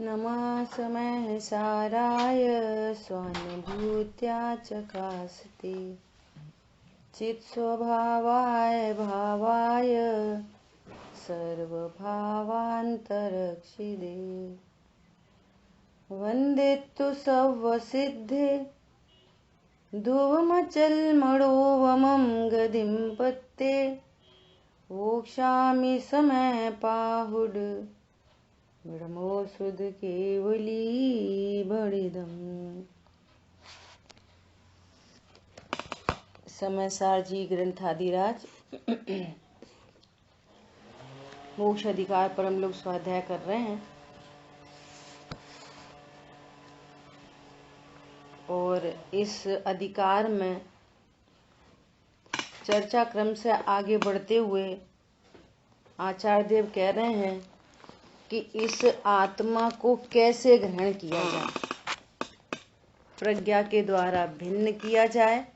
नमः समय साराय स्वानुभूत्या चकास्ते चित्स्वभावाय भावाय सर्वभावान्तरक्षिदे वन्दे तु सव्वसिद्धे धुवमचलमणोवमं गदिं पत्ते वोक्षामि समय पाहुड ब्रह्मोसुद केवली बड़िदम। समयसार जी ग्रंथादिराज मोक्ष अधिकार पर हम लोग स्वाध्याय कर रहे हैं और इस अधिकार में चर्चा क्रम से आगे बढ़ते हुए आचार्य देव कह रहे हैं कि इस आत्मा को कैसे ग्रहण किया जाए, प्रज्ञा के द्वारा भिन्न किया जाए।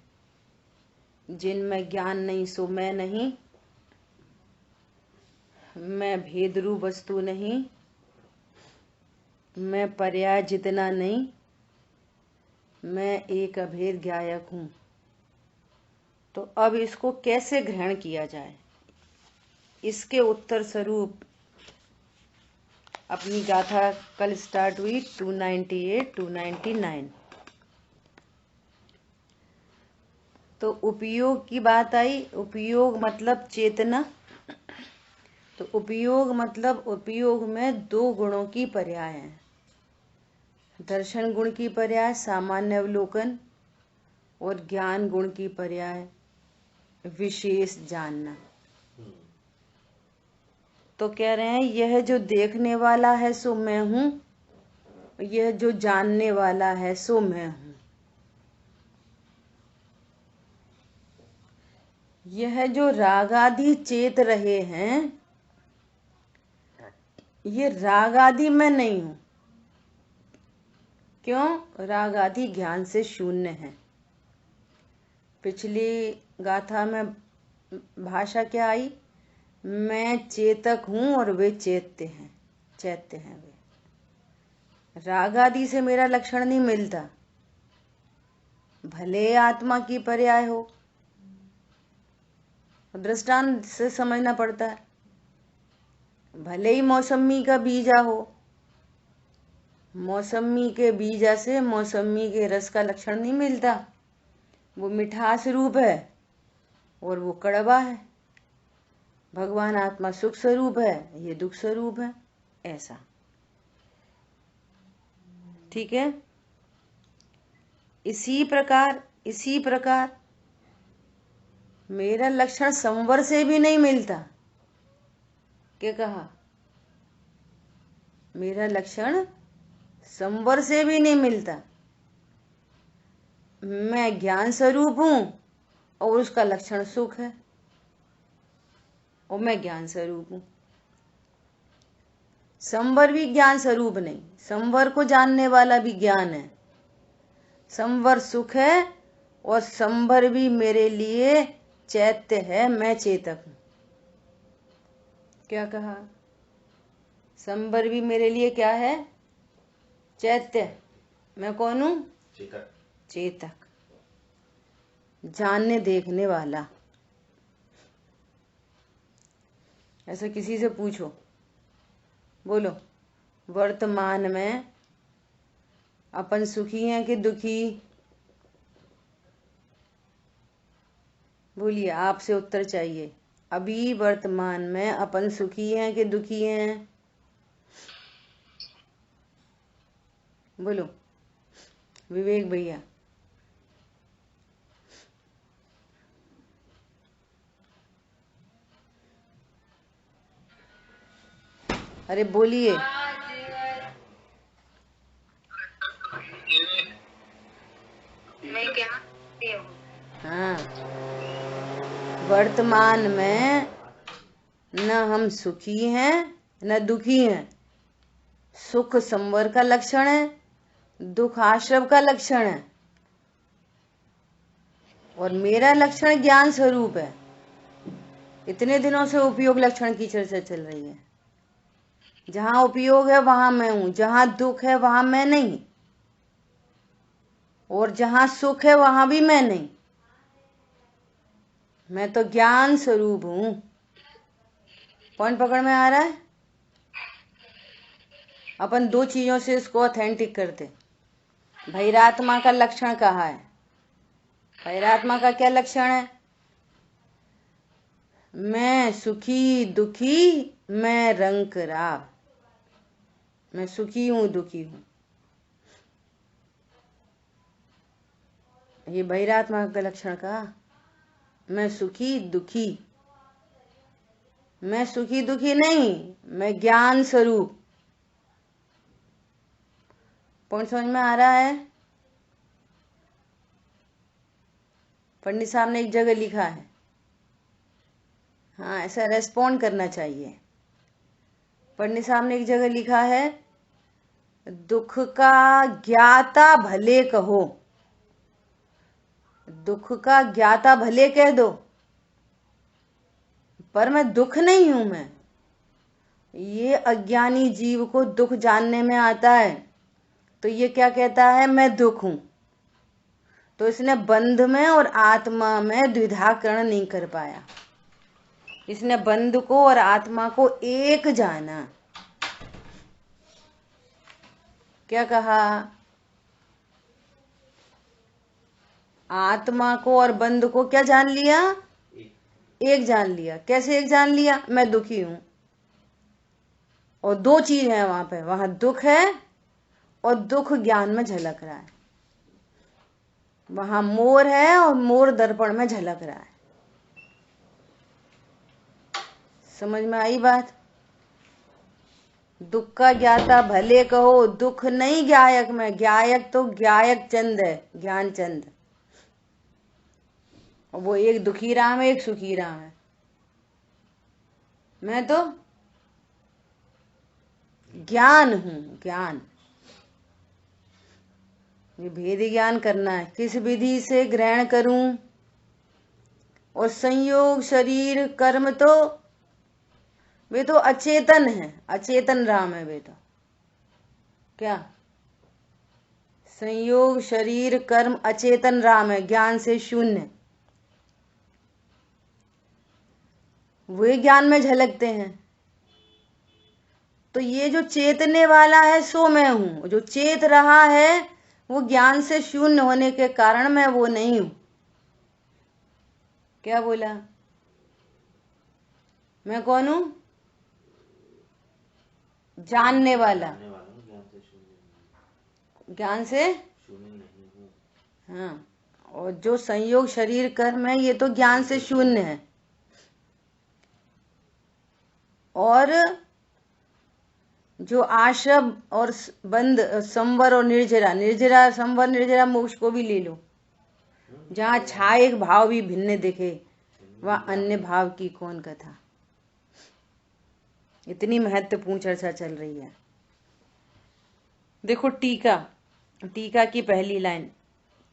जिनमें ज्ञान नहीं सो मैं नहीं, मैं भेद रूप वस्तु नहीं, मैं पर्याय जितना नहीं, मैं एक अभेद ज्ञायक हूँ। तो अब इसको कैसे ग्रहण किया जाए, इसके उत्तर स्वरूप अपनी गाथा कल स्टार्ट हुई 298-299। तो उपयोग की बात आई। उपयोग मतलब चेतना। तो उपयोग मतलब उपयोग में दो गुणों की पर्याय है। दर्शन गुण की पर्याय सामान्य अवलोकन और ज्ञान गुण की पर्याय विशेष जानना। तो कह रहे हैं यह जो देखने वाला है सो मैं हूँ, यह जो जानने वाला है सो मैं हूँ। यह जो राग आदि चेत रहे हैं, ये राग आदि मैं नहीं हूँ। क्यों? राग आदि ज्ञान से शून्य है। पिछली गाथा में भाषा क्या आई? मैं चेतक हूँ और वे चैत्य हैं। चैत्य हैं वे। राग आदि से मेरा लक्षण नहीं मिलता, भले आत्मा की पर्याय हो। दृष्टांत से समझना पड़ता है। भले ही मौसमी का बीजा हो, मौसमी के बीजा से मौसमी के रस का लक्षण नहीं मिलता। वो मिठास रूप है और वो कड़वा है। भगवान आत्मा सुख स्वरूप है, ये दुख स्वरूप है। ऐसा ठीक है। इसी प्रकार मेरा लक्षण संवर से भी नहीं मिलता। क्या कहा? मेरा लक्षण संवर से भी नहीं मिलता। मैं ज्ञान स्वरूप हूं और उसका लक्षण सुख है, और मैं ज्ञान स्वरूप हूं। संवर भी ज्ञान स्वरूप नहीं, संवर को जानने वाला भी ज्ञान है। संवर सुख है और संवर भी मेरे लिए चैत्य है, मैं चेतक हूं। क्या कहा? संवर भी मेरे लिए क्या है? चैत्य। मैं कौन हूं? चेतक, जानने देखने वाला। ऐसा किसी से पूछो, बोलो वर्तमान में अपन सुखी हैं कि दुखी? बोलिए, आपसे उत्तर चाहिए। अभी वर्तमान में अपन सुखी हैं कि दुखी हैं? बोलो विवेक भैया। अरे बोलिए। मैं क्या? हाँ, वर्तमान में न हम सुखी हैं न दुखी हैं। सुख संवर का लक्षण है, दुख आश्रव का लक्षण है, और मेरा लक्षण ज्ञान स्वरूप है। इतने दिनों से उपयोग लक्षण की चर्चा चल रही है। जहां उपयोग है वहां मैं हूं, जहां दुख है वहां मैं नहीं, और जहां सुख है वहां भी मैं नहीं। मैं तो ज्ञान स्वरूप हूं। पॉइंट पकड़ में आ रहा है? अपन दो चीजों से इसको ऑथेंटिक करते। भैरात्मा का लक्षण कहा है। भैरात्मा का क्या लक्षण है? मैं सुखी दुखी मैं रंक राव। मैं सुखी हूं दुखी हूं, ये भैरात्मा का लक्षण कहा। मैं सुखी दुखी, मैं सुखी दुखी नहीं, मैं ज्ञान स्वरूप। पॉइंट समझ में आ रहा है? पंडित साहब ने एक जगह लिखा है, हाँ ऐसा रेस्पॉन्ड करना चाहिए। पंडित साहब ने एक जगह लिखा है, दुख का ज्ञाता भले कहो, दुख का ज्ञाता भले कह दो, पर मैं दुख नहीं हूं। मैं, ये अज्ञानी जीव को दुख जानने में आता है, तो ये क्या कहता है? मैं दुख हूं। तो इसने बंध में और आत्मा में द्विधाकरण नहीं कर पाया। इसने बंध को और आत्मा को एक जाना। क्या कहा? आत्मा को और बंध को क्या जान लिया? एक जान लिया। कैसे एक जान लिया? मैं दुखी हूं, और दो चीज है वहां पे, वहां दुख है और दुख ज्ञान में झलक रहा है। वहां मोर है और मोर दर्पण में झलक रहा है। समझ में आई बात? दुख का ज्ञाता भले कहो, दुख नहीं ज्ञायक में, ज्ञायक तो ज्ञायक चंद है, ज्ञान चंद। और वो एक दुखी राम है, एक सुखी राम है। मैं तो ज्ञान हूं, ज्ञान। ये भेद ज्ञान करना है। किस विधि से ग्रहण करूं? और संयोग शरीर कर्म तो वे तो अचेतन है, अचेतन राम है वे तो। क्या? संयोग शरीर कर्म अचेतन राम है, ज्ञान से शून्य। वे ज्ञान में झलकते हैं। तो ये जो चेतने वाला है सो मैं हूं, जो चेत रहा है वो ज्ञान से शून्य होने के कारण मैं वो नहीं हूं। क्या बोला? मैं कौन हूं? जानने वाला। ज्ञान से हाँ, और जो संयोग शरीर कर्म है ये तो ज्ञान से शून्य है। और जो आश्रम और बंध, संवर और निर्जरा, निर्जरा संवर निर्जरा मोक्ष को भी ले लो, जहां छाए भाव भी भिन्न दिखे, वह अन्य भाव की कौन कथा। इतनी महत्वपूर्ण चर्चा चल रही है। देखो टीका, टीका की पहली लाइन,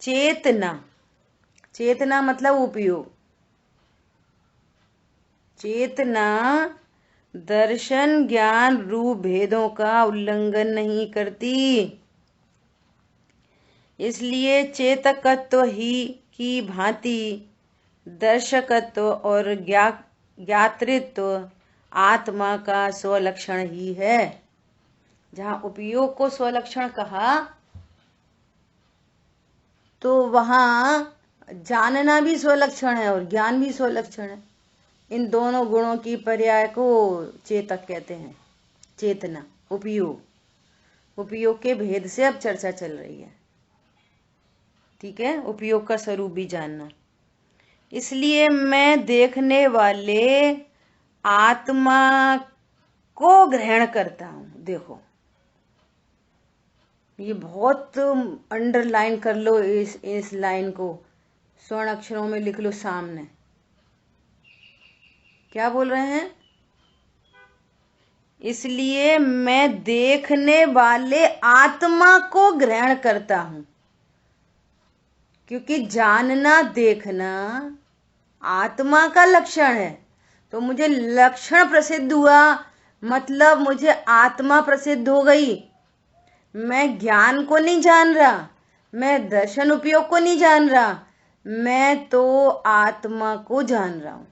चेतना। चेतना मतलब उपयोग। चेतना दर्शन ज्ञान रूप भेदों का उल्लंघन नहीं करती, इसलिए चेतकत्व ही की भांति दर्शकत्व और ज्ञातृत्व आत्मा का स्वलक्षण ही है। जहां उपयोग को स्वलक्षण कहा तो वहां जानना भी स्वलक्षण है और ज्ञान भी स्वलक्षण है। इन दोनों गुणों की पर्याय को चेतक कहते हैं, चेतना, उपयोग। उपयोग के भेद से अब चर्चा चल रही है, ठीक है? उपयोग का स्वरूप भी जानना। इसलिए मैं देखने वाले आत्मा को ग्रहण करता हूं। देखो ये बहुत अंडरलाइन कर लो, इस लाइन को स्वर्ण अक्षरों में लिख लो सामने। क्या बोल रहे हैं? इसलिए मैं देखने वाले आत्मा को ग्रहण करता हूं, क्योंकि जानना देखना आत्मा का लक्षण है। तो मुझे लक्षण प्रसिद्ध हुआ मतलब मुझे आत्मा प्रसिद्ध हो गई। मैं ज्ञान को नहीं जान रहा, मैं दर्शन उपयोग को नहीं जान रहा, मैं तो आत्मा को जान रहा हूं।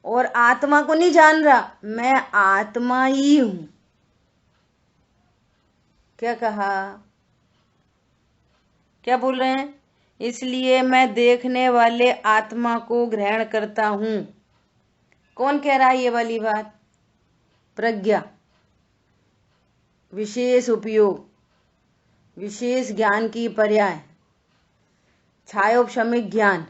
और आत्मा को नहीं जान रहा, मैं आत्मा ही हूं। क्या कहा, क्या बोल रहे हैं? इसलिए मैं देखने वाले आत्मा को ग्रहण करता हूं। कौन कह रहा है ये वाली बात? प्रज्ञा। विशेष उपयोग, विशेष ज्ञान की पर्याय, छायोपशमिक ज्ञान।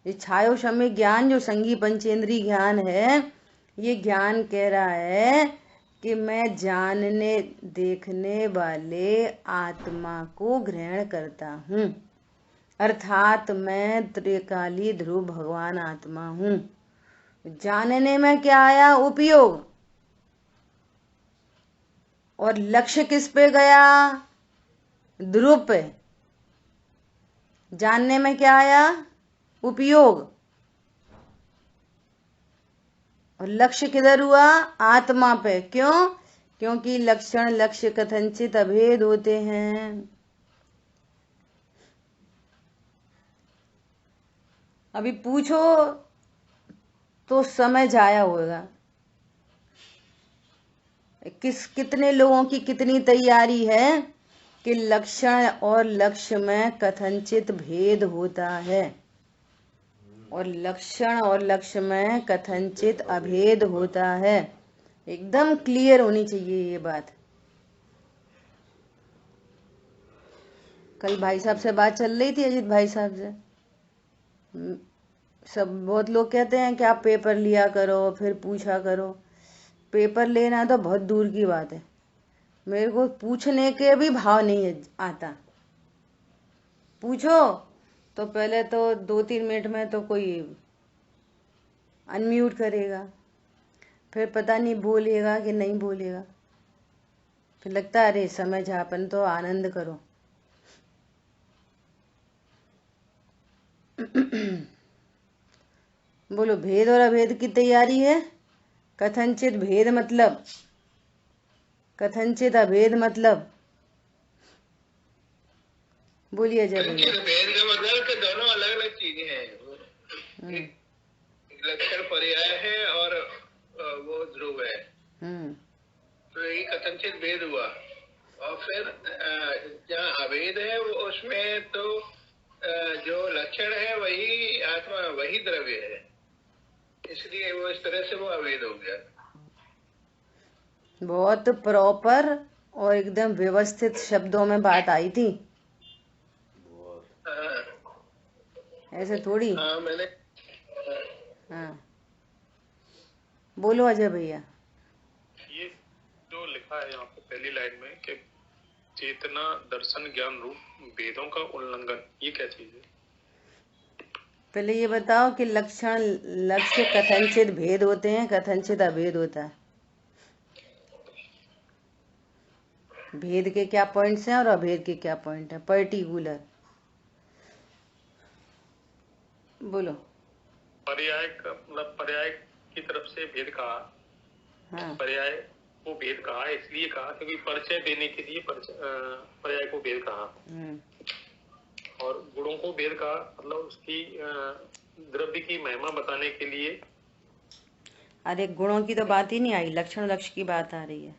ये छायोपशमिक ज्ञान जो संगी पंचेंद्री ज्ञान है, ये ज्ञान कह रहा है कि मैं जानने देखने वाले आत्मा को ग्रहण करता हूं, अर्थात मैं त्रिकाली ध्रुव भगवान आत्मा हूं। जानने में क्या आया? उपयोग। और लक्ष्य किस पे गया? ध्रुव पे। जानने में क्या आया? उपयोग। और लक्ष्य किधर हुआ? आत्मा पे। क्यों? क्योंकि लक्षण लक्ष्य कथनचित अभेद होते हैं। अभी पूछो तो समय जाया होगा। कितने लोगों की कितनी तैयारी है कि लक्षण और लक्ष्य में कथनचित भेद होता है, और लक्षण और लक्ष्य में कथनचित अभेद होता है। एकदम क्लियर होनी चाहिए ये बात। कल भाई साहब से बात चल रही थी, अजीत भाई साहब से। सब बहुत लोग कहते हैं कि आप पेपर लिया करो, फिर पूछा करो। पेपर लेना तो बहुत दूर की बात है, मेरे को पूछने के भी भाव नहीं आता। पूछो तो पहले तो 2-3 मिनट में तो कोई अनम्यूट करेगा, फिर पता नहीं बोलेगा कि नहीं बोलेगा, फिर लगता है अरे समय झापन तो आनंद करो। बोलो, भेद और अभेद की तैयारी है। कथनचित भेद मतलब, कथनचित अभेद मतलब, बोलिए जय भैया। भेद का मतलब कि दोनों अलग अलग चीजें हैं। लक्षण पर्याय है और वो ध्रुव है। तो ये कथनचित भेद हुआ। और फिर जहाँ अभेद है वो उसमें तो जो लक्षण है वही आत्मा, वही द्रव्य है, इसलिए वो इस तरह से वो अभेद हो गया। बहुत प्रॉपर और एकदम व्यवस्थित शब्दों में बात आई थी। ऐसे थोड़ी। हाँ मैंने। हाँ बोलो अजय भैया। ये जो लिखा है यहाँ पे पहली लाइन में कि चेतना दर्शन ज्ञान रूप वेदों का उल्लंघन, ये क्या चीज है? पहले ये बताओ कि लक्षण लक्ष्य कथनचित भेद होते हैं, कथनचित अभेद होता है। भेद के क्या पॉइंट्स हैं और अभेद के क्या पॉइंट है? पर्टिकुलर बोलो। पर्याय का मतलब पर्याय की तरफ से भेद कहा। हाँ, पर्याय को भेद कहा इसलिए कहा क्योंकि परिचय देने के लिए पर्याय को भेद कहा। और गुणों को भेद कहा मतलब उसकी द्रव्य की महिमा बताने के लिए। अरे गुणों की तो बात ही नहीं आई, लक्षण लक्ष्य की बात आ रही है।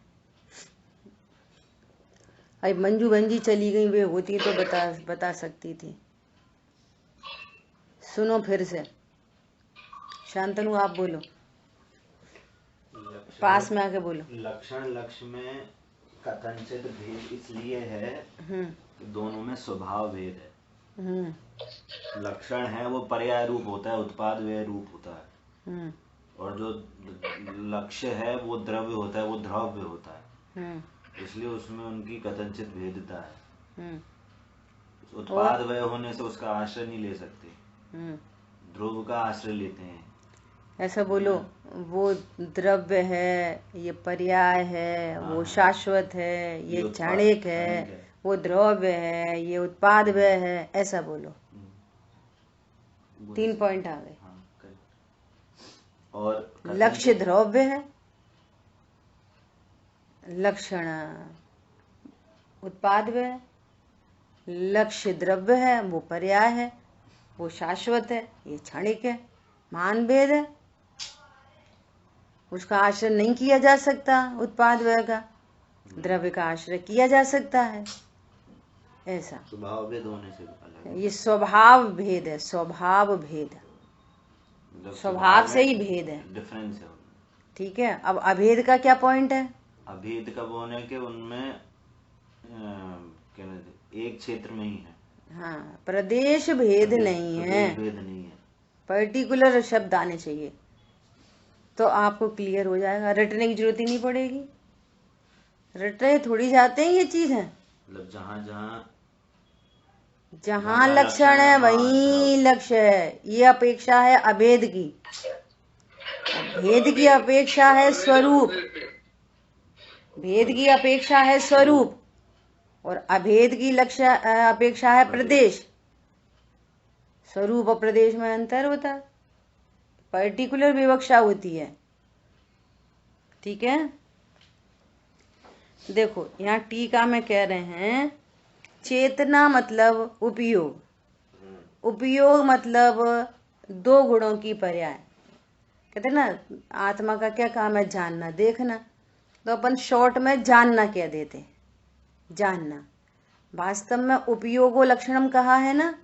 अरे मंजू बहन जी चली गई, वे होती तो बता सकती थी। सुनो फिर से। शांतनु आप बोलो, पास में आके बोलो। लक्षण लक्ष्य में कथनचित भेद इसलिए है कि दोनों में स्वभाव भेद है। लक्षण है वो पर्याय रूप होता है, उत्पाद व्यय रूप होता है। और जो लक्ष्य है वो द्रव्य होता है, वो द्रव्य होता है। इसलिए उसमें उनकी कथनचित भेदता है। उत्पाद व्यय होने से उसका आश्रय नहीं ले सकते, ध्रुव का आश्रय लेते हैं। ऐसा बोलो, वो द्रव्य है, ये पर्याय है, वो शाश्वत है, ये क्षणिक है, वो द्रव्य है, ये उत्पाद व्यय है, ऐसा बोलो। 3 पॉइंट आ गए। और लक्ष्य द्रव्य है, लक्षण उत्पाद है, लक्ष्य द्रव्य है वो पर्याय है, वो शाश्वत है, ये क्षणिक है, महान भेद है, उसका आश्रय नहीं किया जा सकता, उत्पाद व्यय का, द्रव्य का आश्रय किया जा सकता है। ऐसा स्वभाव भेद होने से अलग है। ये स्वभाव भेद है, स्वभाव भेद, मतलब स्वभाव से ही भेद है, डिफरेंस है। ठीक है। अब अभेद का क्या पॉइंट है? अभेद कब होने के उनमें क्या कहते हैं, एक क्षेत्र में ही है। हाँ, प्रदेश भेद नहीं है, भेद नहीं है, पर्टिकुलर शब्द आने चाहिए तो आपको क्लियर हो जाएगा, रटने की जरूरत ही नहीं पड़ेगी, रटने थोड़ी जाते हैं ये चीज है। मतलब जहाँ जहाँ जहाँ लक्षण है वही लक्ष्य है, ये अपेक्षा है अभेद की, भेद की अपेक्षा है स्वरूप, भेद की अपेक्षा है स्वरूप, और अभेद की लक्ष्य अपेक्षा है प्रदेश। स्वरूप और प्रदेश में अंतर होता है, पर्टिकुलर विवक्षा होती है, ठीक है। देखो यहाँ टीका में कह रहे हैं चेतना मतलब उपयोग, उपयोग मतलब दो गुणों की पर्याय। कहते हैं ना आत्मा का क्या काम है? जानना, देखना, तो अपन शॉर्ट में जानना कह देते, जानना। वास्तव में उपयोगो लक्षणम कहा है ना,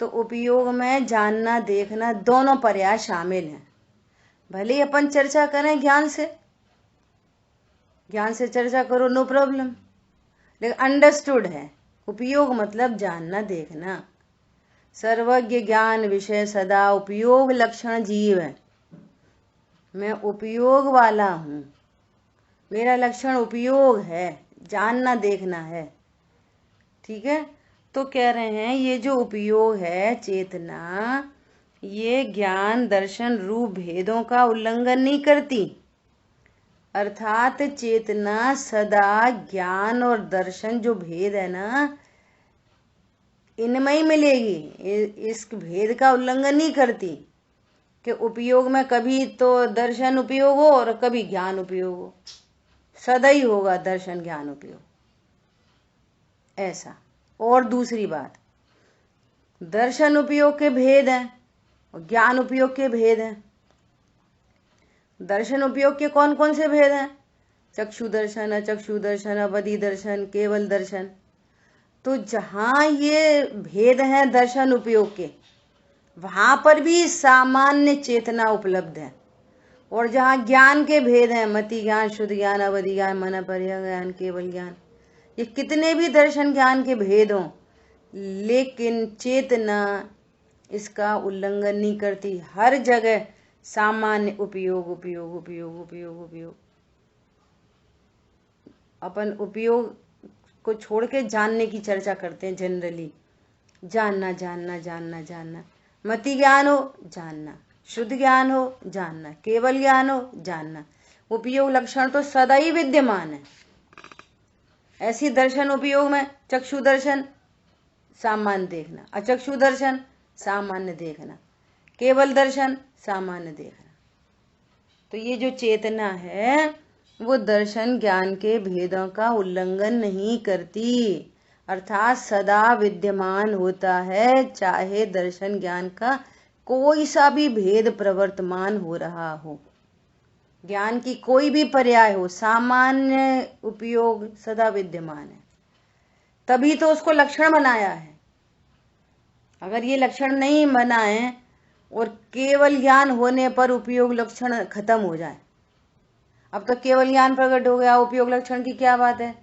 तो उपयोग में जानना देखना दोनों पर्याय शामिल हैं। भले ही अपन चर्चा करें ज्ञान से, ज्ञान से चर्चा करो, नो प्रॉब्लम, लेकिन अंडरस्टूड है उपयोग मतलब जानना देखना। सर्वज्ञ ज्ञान विषय सदा उपयोग लक्षण जीव है, मैं उपयोग वाला हूँ, मेरा लक्षण उपयोग है, जानना देखना है, ठीक है। तो कह रहे हैं ये जो उपयोग है चेतना, ये ज्ञान दर्शन रूप भेदों का उल्लंघन नहीं करती, अर्थात चेतना सदा ज्ञान और दर्शन जो भेद है ना इनमें ही मिलेगी, इस भेद का उल्लंघन नहीं करती कि उपयोग में कभी तो दर्शन उपयोग हो और कभी ज्ञान उपयोग हो, सदा ही होगा दर्शन ज्ञान उपयोग, ऐसा। और दूसरी बात, दर्शन उपयोग के भेद हैं और ज्ञान उपयोग के भेद हैं। दर्शन उपयोग के कौन कौन से भेद हैं? चक्षु दर्शन, अचक्षु दर्शन, अवधि दर्शन, केवल दर्शन। तो जहां ये भेद हैं दर्शन उपयोग के, वहां पर भी सामान्य चेतना उपलब्ध है, और जहां ज्ञान के भेद हैं, मति ज्ञान, शुद्ध ज्ञान, अवधि ज्ञान, मन पर्यय ज्ञान, केवल ज्ञान, ये कितने भी दर्शन ज्ञान के भेद हों, लेकिन चेतना इसका उल्लंघन नहीं करती, हर जगह सामान्य उपयोग उपयोग उपयोग उपयोग उपयोग। अपन उपयोग को छोड़ के जानने की चर्चा करते हैं जनरली, जानना जानना जानना जानना, मति ज्ञान हो जानना, शुद्ध ज्ञान हो जानना, केवल ज्ञान हो जानना, उपयोग लक्षण तो सदा ही विद्यमान है। ऐसी दर्शन उपयोग में चक्षु दर्शन सामान्य देखना, अचक्षु दर्शन सामान्य देखना, केवल दर्शन सामान्य देखना। तो ये जो चेतना है वो दर्शन ज्ञान के भेदों का उल्लंघन नहीं करती, अर्थात सदा विद्यमान होता है, चाहे दर्शन ज्ञान का कोई सा भी भेद प्रवर्तमान हो रहा हो, ज्ञान की कोई भी पर्याय हो, सामान्य उपयोग सदा विद्यमान है, तभी तो उसको लक्षण बनाया है। अगर ये लक्षण नहीं बनाए और केवल ज्ञान होने पर उपयोग लक्षण खत्म हो जाए, अब तो केवल ज्ञान प्रकट हो गया, उपयोग लक्षण की क्या बात है,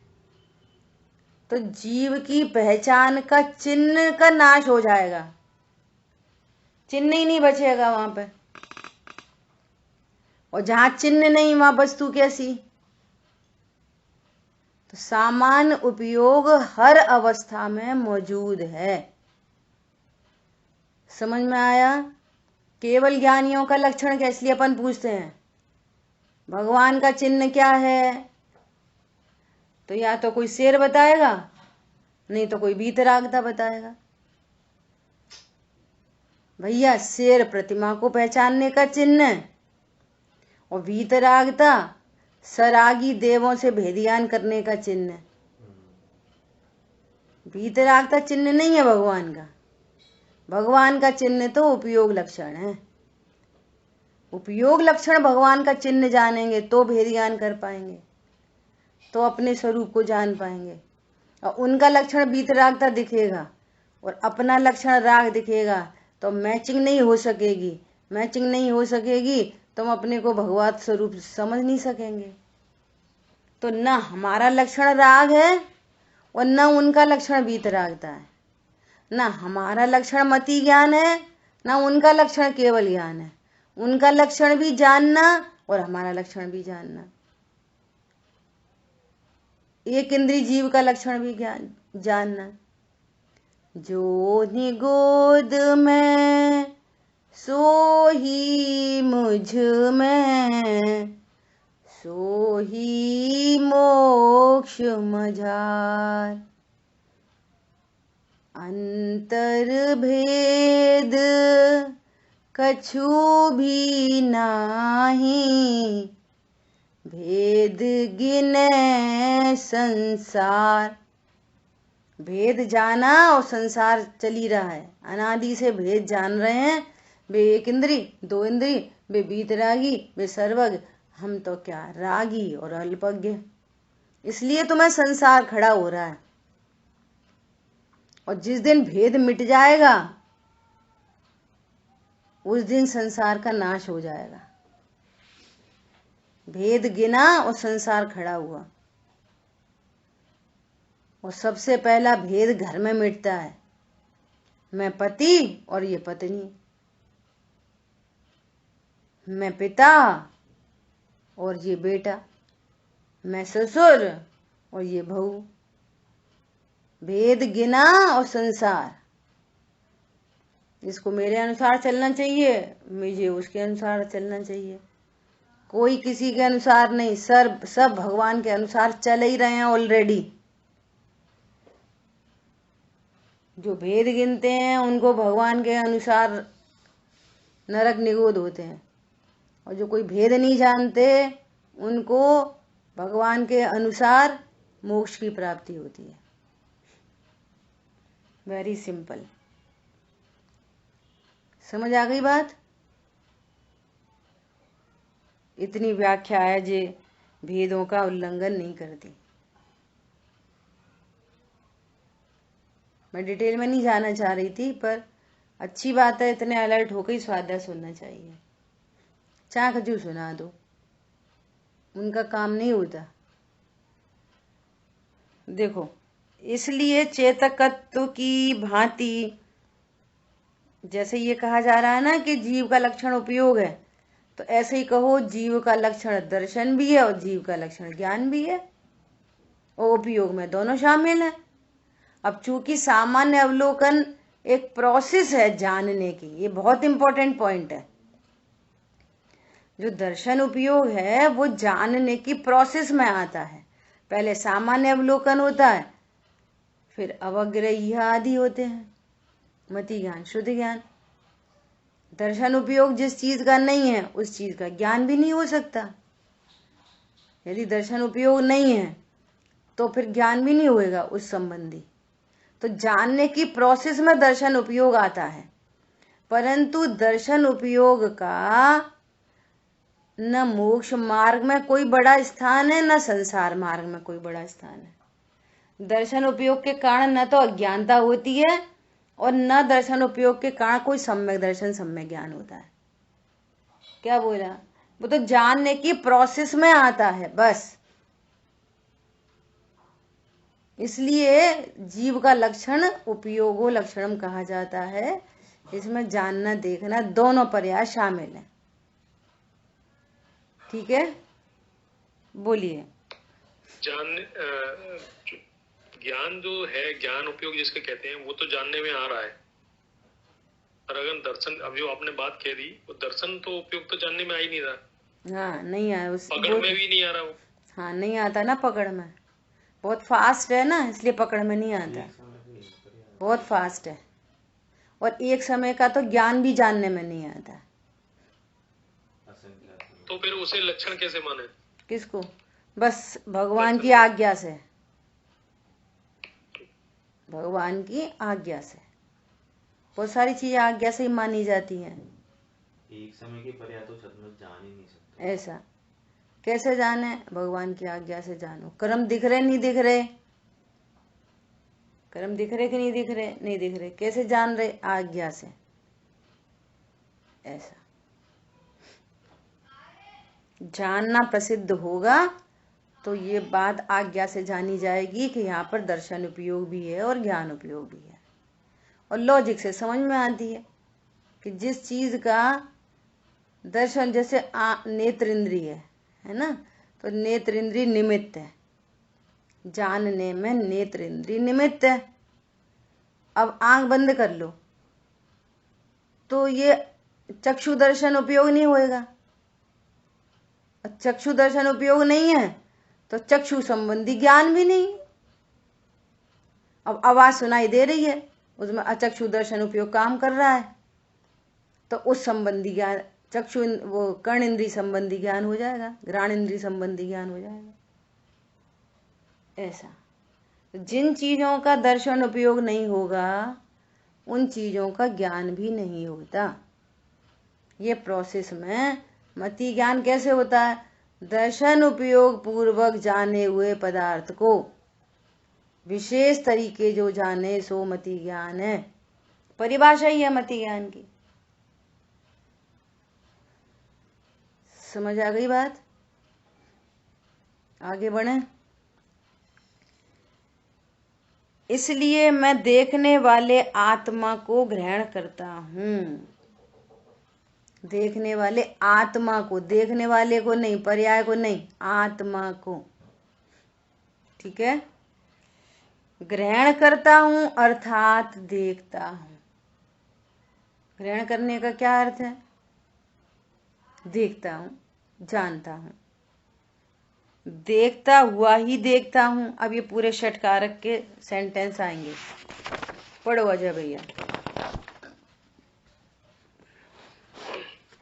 तो जीव की पहचान का चिन्ह का नाश हो जाएगा, चिन्ह ही नहीं बचेगा वहां पे, और जहां चिन्ह नहीं वहां वस्तु कैसी। तो सामान्य उपयोग हर अवस्था में मौजूद है। समझ में आया? केवल ज्ञानियों का लक्षण क्या, इसलिए अपन पूछते हैं भगवान का चिन्ह क्या है, तो या तो कोई शेर बताएगा, नहीं तो कोई वीतरागता बताएगा। भैया शेर प्रतिमा को पहचानने का चिन्ह है, और वीतरागता सरागी देवों से भेदियान करने का चिन्ह है। वीतरागता चिन्ह नहीं है भगवान का। भगवान का चिन्ह तो उपयोग लक्षण है। उपयोग लक्षण भगवान का चिन्ह जानेंगे तो भेदियान कर पाएंगे, तो अपने स्वरूप को जान पाएंगे। और उनका लक्षण वीतरागता दिखेगा और अपना लक्षण राग दिखेगा तो मैचिंग नहीं हो सकेगी। मैचिंग नहीं हो सकेगी तो हम अपने को भगवत स्वरूप समझ नहीं सकेंगे। तो न हमारा लक्षण राग है और न उनका लक्षण वीतरागता है। न हमारा लक्षण मति ज्ञान है, न उनका लक्षण केवल ज्ञान है। उनका लक्षण भी जानना और हमारा लक्षण भी जानना। एक इंद्रिय जीव का लक्षण भी जानना। जो निगोद में सो ही मुझ में, सो ही मोक्ष मझार। अंतर भेद कछु भी नाही, भेद गिने संसार। भेद जाना और संसार चली रहा है। अनादि से भेद जान रहे हैं। वे एक इंद्री, दो इंद्री, वे वीतरागी, वे सर्वज्ञ। हम तो क्या रागी और अल्पज्ञ। इसलिए तुम्हें संसार खड़ा हो रहा है। और जिस दिन भेद मिट जाएगा उस दिन संसार का नाश हो जाएगा। भेद गिना और संसार खड़ा हुआ। और सबसे पहला भेद घर में मिटता है। मैं पति और ये पत्नी, मैं पिता और ये बेटा, मैं ससुर और ये बहू। भेद गिना और संसार। इसको मेरे अनुसार चलना चाहिए, मुझे उसके अनुसार चलना चाहिए। कोई किसी के अनुसार नहीं, सब भगवान के अनुसार चल ही रहे हैं ऑलरेडी। जो भेद गिनते हैं उनको भगवान के अनुसार नरक निगोद होते हैं, और जो कोई भेद नहीं जानते उनको भगवान के अनुसार मोक्ष की प्राप्ति होती है। Very simple. समझ आ गई बात? इतनी व्याख्या है जो भेदों का उल्लंघन नहीं करती। मैं डिटेल में नहीं जाना चाह रही थी, पर अच्छी बात है, इतने अलर्ट होकर ही स्वाध्याय सुनना चाहिए। चाह खजू सुना दो, उनका काम नहीं होता। देखो, इसलिए चेतकत्व की भांति, जैसे ये कहा जा रहा है ना कि जीव का लक्षण उपयोग है, तो ऐसे ही कहो जीव का लक्षण दर्शन भी है और जीव का लक्षण ज्ञान भी है, और उपयोग में दोनों शामिल है। अब चूंकि सामान्य अवलोकन एक प्रोसेस है जानने की, ये बहुत इंपॉर्टेंट पॉइंट है। जो दर्शन उपयोग है वो जानने की प्रोसेस में आता है। पहले सामान्य अवलोकन होता है, फिर अवग्रह आदि होते हैं, मति ज्ञान, शुद्ध ज्ञान। दर्शन उपयोग जिस चीज का नहीं है उस चीज का ज्ञान भी नहीं हो सकता। यदि दर्शन उपयोग नहीं है तो फिर ज्ञान भी नहीं होएगा उस संबंधी। तो जानने की प्रोसेस में दर्शन उपयोग आता है, परंतु दर्शन उपयोग का न मोक्ष मार्ग में कोई बड़ा स्थान है, न संसार मार्ग में कोई बड़ा स्थान है। दर्शन उपयोग के कारण न तो अज्ञानता होती है और न दर्शन उपयोग के कारण कोई सम्यक दर्शन, सम्यक ज्ञान होता है। क्या बोला? वो तो जानने की प्रोसेस में आता है बस। इसलिए जीव का लक्षण उपयोगो लक्षणम कहा जाता है। इसमें जानना देखना दोनों पर्याय शामिल है। ठीक है, बोलिए। ज्ञान जो है, ज्ञान उपयोग जिसके कहते हैं, वो तो जानने में आ रहा है। पर अगर दर्शन, अब जो आपने बात कह दी, वो दर्शन तो उपयोग तो जानने में आ ही नहीं रहा। हाँ, नहीं आया, उस पकड़ में भी नहीं आ रहा वो। हाँ, नहीं आता ना पकड़ में। बहुत फास्ट है ना, इसलिए पकड़ में नहीं आता। बहुत फास्ट है, और एक समय का तो ज्ञान भी जानने में नहीं आता। तो फिर उसे लक्षण कैसे माने? किसको? बस भगवान की आज्ञा से, भगवान की आज्ञा से। बहुत सारी चीजें आज्ञा से ही मानी जाती हैं। एक समय की पर्याय तो सचमुच जान ही नहीं सकते। ऐसा कैसे जाने? भगवान की आज्ञा से जानो। कर्म दिख रहे नहीं दिख रहे? कर्म दिख रहे कि नहीं दिख रहे? नहीं दिख रहे। कैसे जान रहे? आज्ञा से। ऐसा जानना प्रसिद्ध होगा तो ये बात आज्ञा से जानी जाएगी कि यहाँ पर दर्शन उपयोग भी है और ज्ञान उपयोग भी है, और लॉजिक से समझ में आती है कि जिस चीज का दर्शन, जैसे नेत्र इंद्रिय है ना, तो नेत्र इंद्रिय निमित्त है, जानने में नेत्र इंद्रिय निमित्त है। अब आंख बंद कर लो तो ये चक्षु दर्शन उपयोग नहीं होएगा। चक्षु दर्शन उपयोग नहीं है तो चक्षु संबंधी ज्ञान भी नहीं। अब आवाज सुनाई दे रही है, उसमें अचक्षु दर्शन उपयोग काम कर रहा है, तो उस संबंधी ज्ञान चक्षु वो कर्ण इंद्रिय संबंधी ज्ञान हो जाएगा, घ्राण इंद्रिय संबंधी ज्ञान हो जाएगा। ऐसा जिन चीजों का दर्शन उपयोग नहीं होगा उन चीजों का ज्ञान भी नहीं होता। ये प्रोसेस में मति ज्ञान कैसे होता है? दर्शन उपयोग पूर्वक जाने हुए पदार्थ को विशेष तरीके जो जाने सो मति ज्ञान है। परिभाषा ही है मति ज्ञान की। समझ आ गई बात? आगे बढ़े। इसलिए मैं देखने वाले आत्मा को ग्रहण करता हूं। देखने वाले आत्मा को, देखने वाले को नहीं, पर्याय को नहीं, आत्मा को। ठीक है, ग्रहण करता हूं अर्थात देखता हूं। ग्रहण करने का क्या अर्थ है? देखता हूं, जानता हूं, देखता हुआ ही देखता हूं। अब ये पूरे षटकारक के सेंटेंस आएंगे, पढ़ो अजय भैया।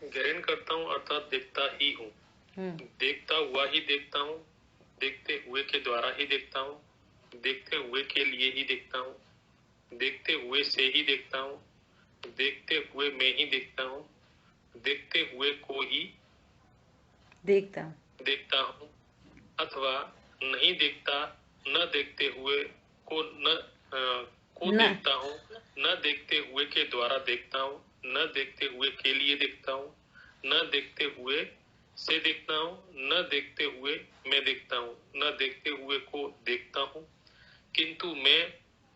ग्रहण करता हूँ अर्थात देखता ही हूँ, देखता हुआ ही देखता हूँ, देखते हुए के द्वारा ही देखता हूँ, देखते हुए के लिए ही देखता हूँ, देखते हुए से ही देखता हूँ, देखते हुए में ही देखता हूँ, देखते हुए को ही देखता हूँ, अथवा नहीं देखता, न देखते हुए को देखता हूँ, न देखते हुए के द्वारा देखता हूँ, न देखते हुए के लिए देखता हूँ, न देखते हुए से देखता हूँ, न देखते हुए मैं देखता हूँ, न देखते हुए को देखता हूँ, किंतु मैं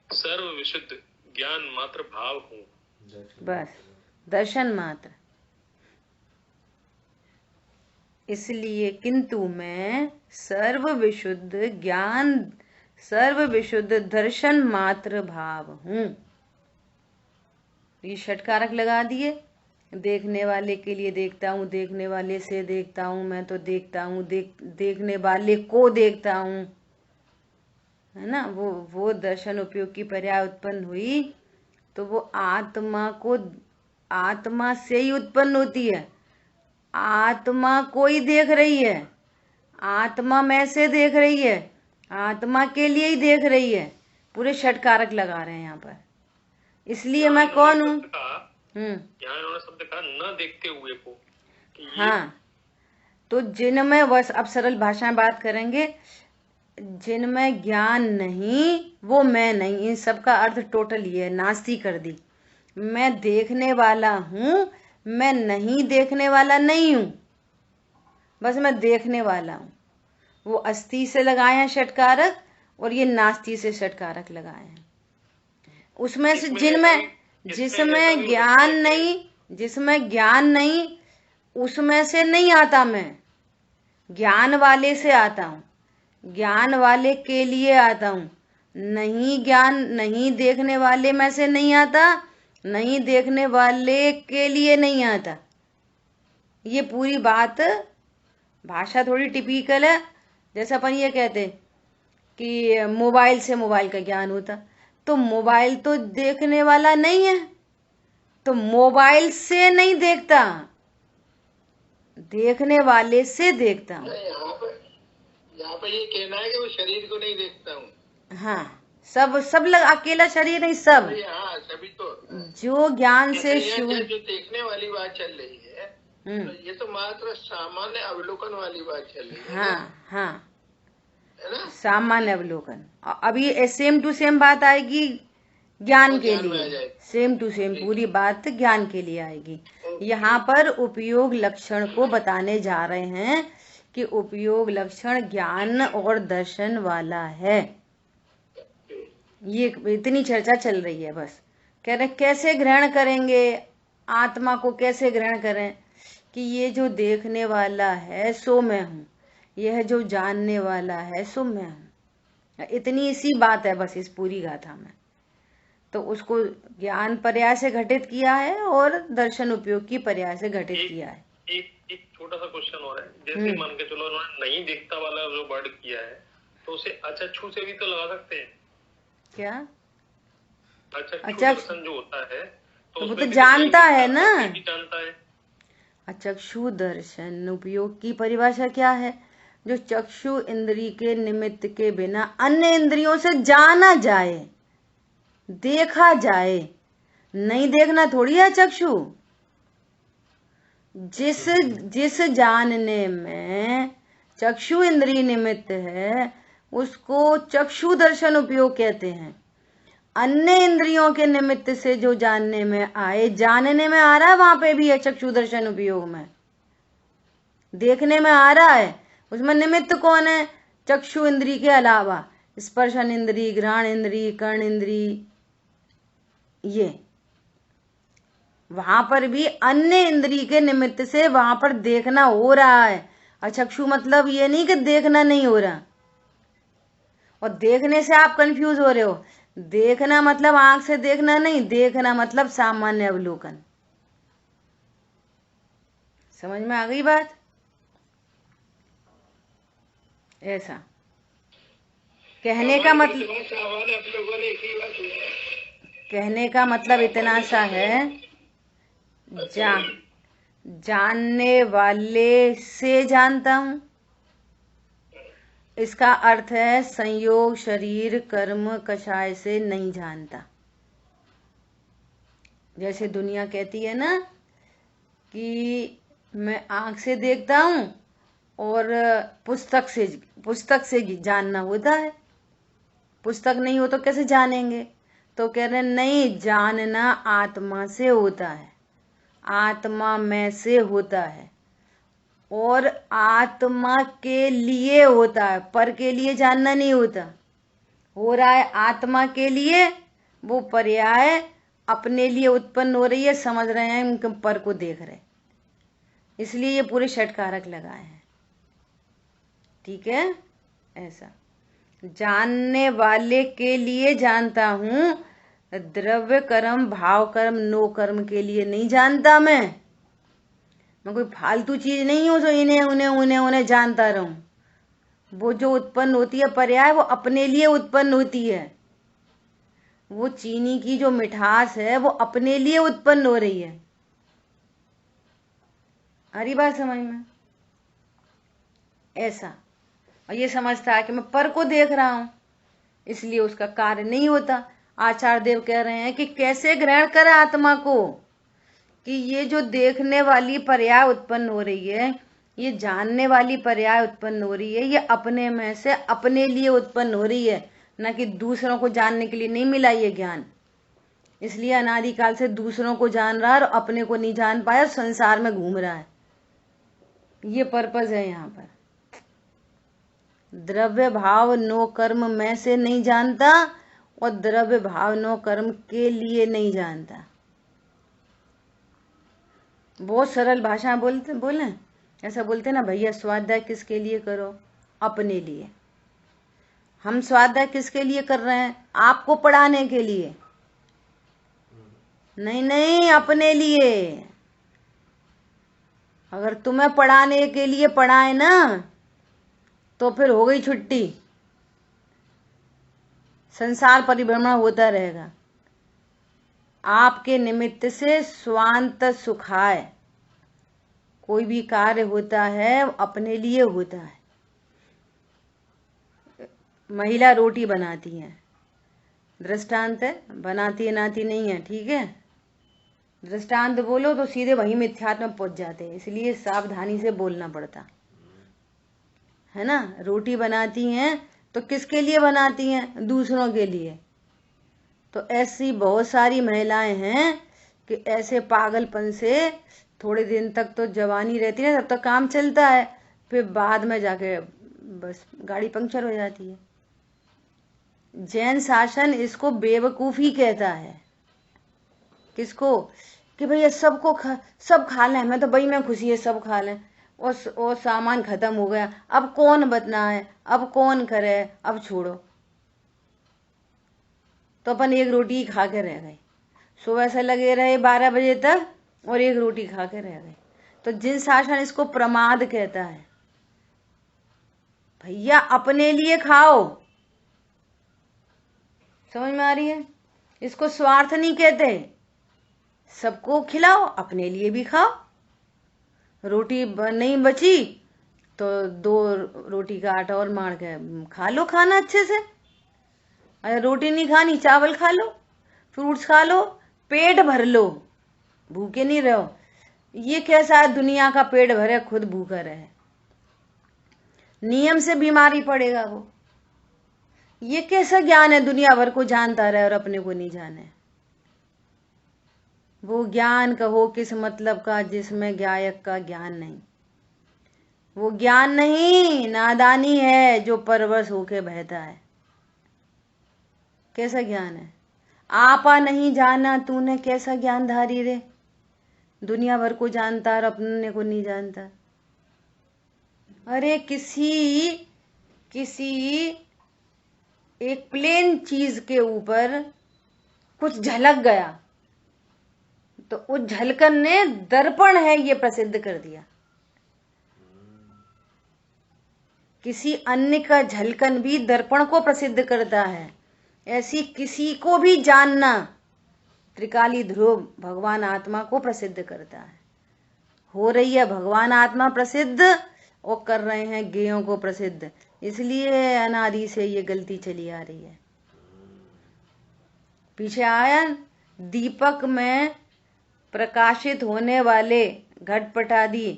सर्व विशुद्ध ज्ञान मात्र भाव हूँ। बस दर्शन मात्र। इसलिए किंतु मैं सर्व विशुद्ध ज्ञान, सर्व विशुद्ध दर्शन मात्र भाव हूं। ये षटकारक लगा दिए। देखने वाले के लिए देखता हूँ, देखने वाले से देखता हूँ, मैं तो देखता हूँ, देखने वाले को देखता हूँ, है ना। वो दर्शन उपयोग की पर्याय उत्पन्न हुई तो वो आत्मा को, आत्मा से ही उत्पन्न होती है। आत्मा को ही देख रही है, आत्मा में से देख रही है, आत्मा के लिए ही देख रही है। पूरे षटकारक लगा रहे हैं यहाँ पर। इसलिए मैं कौन हूँ? यहाँ इन्होंने शब्द कहा न देखते हुए को। हाँ, तो जिनमें, बस अब सरल भाषा में बात करेंगे, जिनमें ज्ञान नहीं वो मैं नहीं। इन सब का अर्थ टोटल ये है, नास्ती कर दी। मैं देखने वाला हूं, मैं नहीं देखने वाला नहीं हूं, बस मैं देखने वाला हूं। वो अस्थि से लगाए हैं षटकारक और ये नास्ती से षटकारक लगाए हैं। उसमें से जिसमें ज्ञान नहीं, जिसमें ज्ञान नहीं उसमें से नहीं आता। मैं ज्ञान वाले से आता हूं, ज्ञान वाले के लिए आता हूं। नहीं ज्ञान, नहीं देखने वाले में से नहीं आता, नहीं देखने वाले के लिए नहीं आता। ये पूरी बात, भाषा थोड़ी टिपिकल है। जैसे अपन ये कहते कि मोबाइल से मोबाइल का ज्ञान होता, तो मोबाइल तो देखने वाला नहीं है, तो मोबाइल से नहीं देखता, देखने वाले से देखता हूँ। यहाँ पे ये कहना है कि वो शरीर को नहीं देखता हूँ। हाँ, सब लग, अकेला शरीर नहीं, सब। हाँ, सभी तो जो ज्ञान से जो देखने वाली बात चल रही है, तो ये तो मात्र सामान्य अवलोकन वाली बात चल रही है। हाँ हाँ, है ना, सामान्य अवलोकन। अभी सेम टू सेम बात आएगी ज्ञान के लिए, सेम टू सेम पूरी बात ज्ञान के लिए आएगी। यहाँ पर उपयोग लक्षण को बताने जा रहे हैं कि उपयोग लक्षण ज्ञान और दर्शन वाला है। ये इतनी चर्चा चल रही है। बस कह रहे कैसे ग्रहण करेंगे, आत्मा को कैसे ग्रहण करें कि ये जो देखने वाला है सो मैं हूँ, यह जो जानने वाला है सो मैं हूँ। इतनी सी बात है बस इस पूरी गाथा में। तो उसको ज्ञान पर्याय से घटित किया है और दर्शन उपयोग की पर्याय से घटित किया है। एक छोटा सा क्वेश्चन और है, जैसे मान के चलो उन्होंने नहीं दिखता वाला जो वर्ड किया है, तो उसे अचक्षु से भी तो लगा सकते हैं क्या? अचक्षु जो होता है तो वो तो जानता है ना, जानता है। अचक्षु दर्शन उपयोग की परिभाषा क्या है? जो चक्षु इंद्री के निमित्त के बिना अन्य इंद्रियों से जाना जाए, देखा जाए। नहीं देखना थोड़ी है चक्षु। जिस जानने में चक्षु इंद्रिय निमित्त है उसको चक्षु दर्शन उपयोग कहते हैं। अन्य इंद्रियों के निमित्त से जो जानने में आए, जानने में आ रहा है, वहां पे भी है चक्षु दर्शन उपयोग में। देखने में आ रहा है, उसमें निमित्त कौन है? चक्षु इंद्री के अलावा स्पर्शन इंद्री, घ्राण इंद्री, कर्ण इंद्री, ये वहां पर भी अन्य इंद्री के निमित्त से वहां पर देखना हो रहा है। अचक्षु मतलब ये नहीं कि देखना नहीं हो रहा। और देखने से आप कंफ्यूज हो रहे हो। देखना मतलब आंख से देखना नहीं, देखना मतलब सामान्य अवलोकन। समझ में आ गई बात? ऐसा कहने का मतलब, कहने का मतलब इतना सा है, जानने वाले से जानता हूं। इसका अर्थ है संयोग शरीर कर्म कषाय से नहीं जानता। जैसे दुनिया कहती है ना कि मैं आंख से देखता हूं और पुस्तक से जानना होता है। पुस्तक नहीं हो तो कैसे जानेंगे? तो कह रहे नहीं, जानना आत्मा से होता है, आत्मा में से होता है और आत्मा के लिए होता है, पर के लिए जानना नहीं होता। हो रहा है आत्मा के लिए, वो पर्याय अपने लिए उत्पन्न हो रही है, समझ रहे हैं, उनके पर को देख रहे, इसलिए ये पूरे षटकारक लगाए हैं। ठीक है? ऐसा जानने वाले के लिए जानता हूं, द्रव्य कर्म भाव कर्म नो कर्म के लिए नहीं जानता। मैं कोई फालतू चीज नहीं हूं जो इन्हें उन्हें उन्हें उन्हें जानता रहूं। वो जो उत्पन्न होती है पर्याय, वो अपने लिए उत्पन्न होती है। वो चीनी की जो मिठास है वो अपने लिए उत्पन्न हो रही है। हरी बात समझ में? ऐसा। और ये समझता है कि मैं पर को देख रहा हूं, इसलिए उसका कार्य नहीं होता। आचार्य देव कह रहे हैं कि कैसे ग्रहण करें आत्मा को, कि ये जो देखने वाली पर्याय उत्पन्न हो रही है, ये जानने वाली पर्याय उत्पन्न हो रही है, ये अपने में से अपने लिए उत्पन्न हो रही है, न कि दूसरों को जानने के लिए नहीं मिला ये ज्ञान। इसलिए अनादिकाल से दूसरों को जान रहा है और अपने को नहीं जान पाया, संसार में घूम रहा है। ये पर्पज है यहाँ पर। द्रव्य भाव नो कर्म में से नहीं जानता और द्रव्य भाव नो कर्म के लिए नहीं जानता। बहुत सरल भाषा बोले ऐसा बोलते ना, भैया स्वाध्याय किसके लिए करो? अपने लिए। हम स्वाध्याय किसके लिए कर रहे हैं? आपको पढ़ाने के लिए नहीं, अपने लिए। अगर तुम्हें पढ़ाने के लिए पढ़ाए ना तो फिर हो गई छुट्टी, संसार परिभ्रमण होता रहेगा। आपके निमित्त से स्वांत सुखाय, कोई भी कार्य होता है अपने लिए होता है। महिला रोटी बनाती है, दृष्टांत है, बनाती नाती नहीं है, ठीक है। दृष्टांत बोलो तो सीधे वही मिथ्यात्व में पहुंच जाते हैं, इसलिए सावधानी से बोलना पड़ता है ना। रोटी बनाती हैं तो किसके लिए बनाती हैं? दूसरों के लिए। तो ऐसी बहुत सारी महिलाएं हैं कि ऐसे पागलपन से थोड़े दिन तक तो जवानी रहती है, तब तक काम चलता है, फिर बाद में जाके बस गाड़ी पंक्चर हो जाती है। जैन शासन इसको बेवकूफी कहता है। किसको? कि भैया सबको सब खा लें, हमें तो भाई में खुशी है, सब खा लें, और सामान खत्म हो गया, अब कौन बनाए, अब कौन करे, अब छोड़ो। तो अपन एक रोटी खा के रह गए, सुबह से लगे रहे 12 बजे तक और एक रोटी खा के रह गए। तो जिन शासन इसको प्रमाद कहता है। भैया अपने लिए खाओ, समझ में आ रही है? इसको स्वार्थ नहीं कहते, सबको खिलाओ, अपने लिए भी खाओ। रोटी नहीं बची तो 2 रोटी का आटा और मार के खा लो खाना अच्छे से। अरे रोटी नहीं खानी, चावल खा लो, फ्रूट्स खा लो, पेट भर लो, भूखे नहीं रहो। ये कैसा है दुनिया का पेट भरे खुद भूखा रहे? नियम से बीमारी पड़ेगा वो। ये कैसा ज्ञान है दुनिया भर को जानता रहे और अपने को नहीं जाने? वो ज्ञान कहो किस मतलब का जिसमें गायक का ज्ञान नहीं। वो ज्ञान नहीं, नादानी है जो परवश होके बहता है। कैसा ज्ञान है? आपा नहीं जाना तूने कैसा ज्ञानधारी रे? दुनिया भर को जानता और अपने को नहीं जानता। अरे किसी एक प्लेन चीज के ऊपर कुछ झलक गया तो उस झलकन ने दर्पण है ये प्रसिद्ध कर दिया। किसी अन्य का झलकन भी दर्पण को प्रसिद्ध करता है। ऐसी किसी को भी जानना त्रिकाली ध्रुव भगवान आत्मा को प्रसिद्ध करता है। हो रही है भगवान आत्मा प्रसिद्ध और कर रहे हैं ज्ञेयों को प्रसिद्ध, इसलिए अनादि से ये गलती चली आ रही है। पीछे आया दीपक में प्रकाशित होने वाले घटपटादि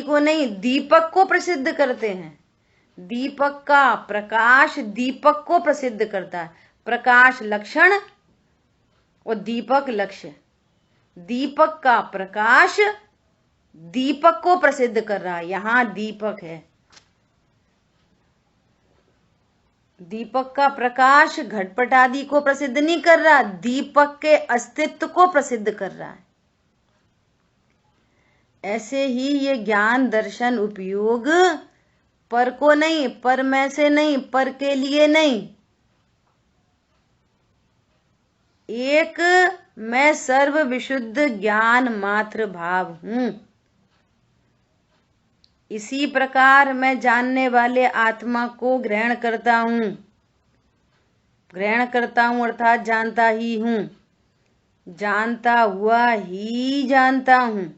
को नहीं, दीपक को प्रसिद्ध करते हैं। दीपक का प्रकाश दीपक को प्रसिद्ध करता है। प्रकाश लक्षण और दीपक लक्ष्य। दीपक का प्रकाश दीपक को प्रसिद्ध कर रहा है। यहां दीपक है। दीपक का प्रकाश घटपटादि को प्रसिद्ध नहीं कर रहा, दीपक के अस्तित्व को प्रसिद्ध कर रहा है। ऐसे ही ये ज्ञान दर्शन उपयोग पर को नहीं, पर में से नहीं, पर के लिए नहीं, एक मैं सर्व विशुद्ध ज्ञान मात्र भाव हूं। इसी प्रकार मैं जानने वाले आत्मा को ग्रहण करता हूं। ग्रहण करता हूं अर्थात जानता ही हूं, जानता हुआ ही जानता हूं।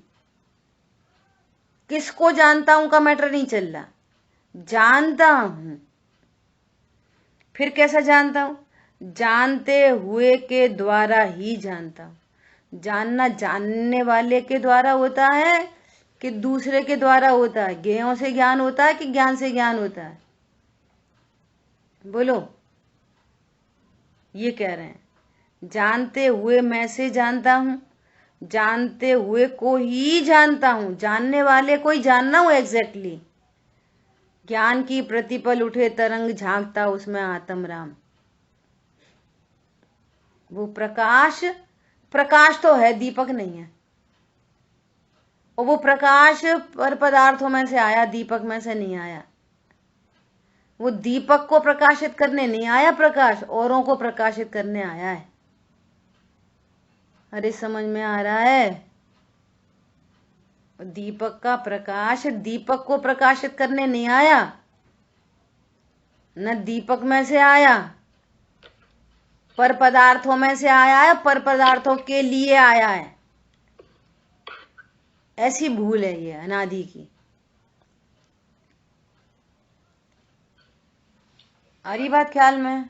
किसको जानता हूं का मैटर नहीं चल रहा, जानता हूं। फिर कैसा जानता हूं? जानते हुए के द्वारा ही जानता हूं। जानना जानने वाले के द्वारा होता है कि दूसरे के द्वारा होता है? ज्ञेयों से ज्ञान होता है कि ज्ञान से ज्ञान होता है? बोलो। ये कह रहे हैं जानते हुए मैं से जानता हूं, जानते हुए को ही जानता हूं। जानने वाले को ही जानना हूं एग्जैक्टली। ज्ञान की प्रतिपल उठे तरंग झांकता उसमें आत्म राम। वो प्रकाश, प्रकाश तो है, दीपक नहीं है। और वो प्रकाश पर पदार्थों में से आया, दीपक में से नहीं आया। वो दीपक को प्रकाशित करने नहीं आया, प्रकाश औरों को प्रकाशित करने आया है। अरे समझ में आ रहा है? दीपक का प्रकाश दीपक को प्रकाशित करने नहीं आया, न दीपक में से आया, पर पदार्थों में से आया है, पर पदार्थों के लिए आया है। ऐसी भूल है ये अनादि की। आ रही बात ख्याल में?